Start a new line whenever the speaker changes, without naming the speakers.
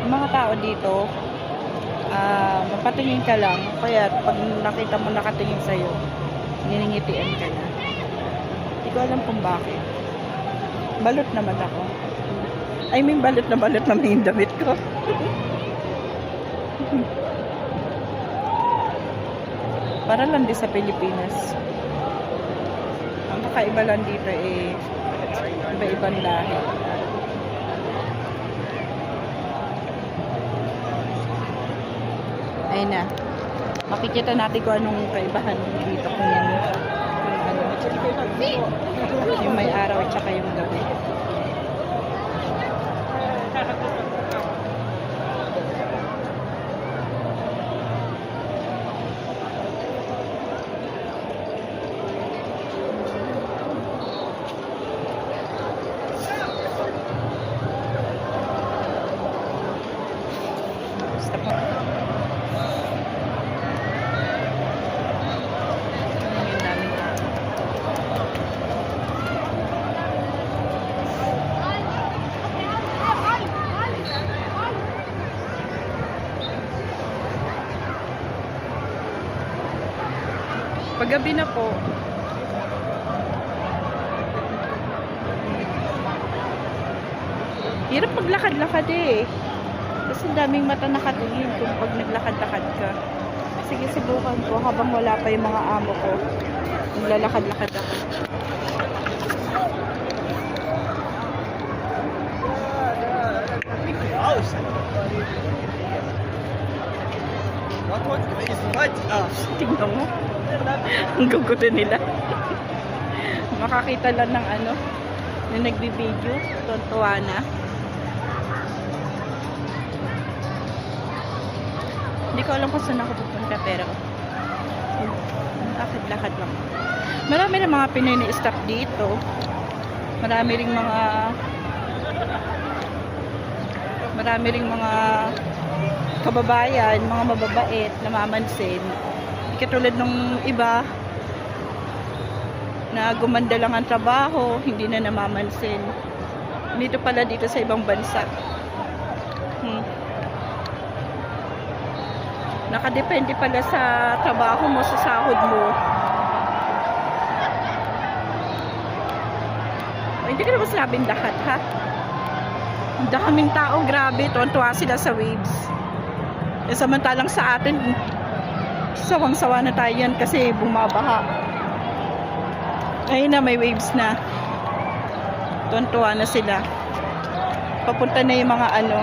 Yung mga tao dito, mapatingin ka lang, kaya pag nakita mo nakatingin sa'yo, niningitian ka na. Hindi ko alam kung bakit. Balot naman ako. I mean, balot naman yung damit ko. Para lang din sa Pilipinas. Ang kakaiba lang dito iba-ibang lahi. Ayun na. Makikita natin kung anong kaibahan dito kung yung may araw at saka yung gabi. Basta po. Yung daming tao. Paggabi na po, hirap maglakad-lakad eh. Kasi daming mata nakatingin kung pag naglakad-lakad ka. Sige, subukan ko habang wala pa yung mga amo ko. Naglalakad-lakad ako. Tingnan mo. Ang gugulo nila. Makakita lang ng ano, na nagbibideo. Tontuwa na. Hindi ko alam kung saan ako pupunta, pero lakad-lakad lang. Marami rin mga Pinoy na staff dito. Marami ring mga kababayan, mga mababait, namamansin. Katulad nung iba na gumanda lang ang trabaho, hindi na namamansin. Dito pala dito sa ibang bansa. Nakadepende pala sa trabaho mo, sa sahod mo. O, hindi ko naman sinabing lahat, ha? Ang daming tao, grabe. Tuwan-tuwa sila sa waves. E, samantalang sa atin, sawang-sawa na tayo yan kasi bumabaha. Ayun na, may waves na. Tuwan-tuwa na sila. Papunta na yung mga ano,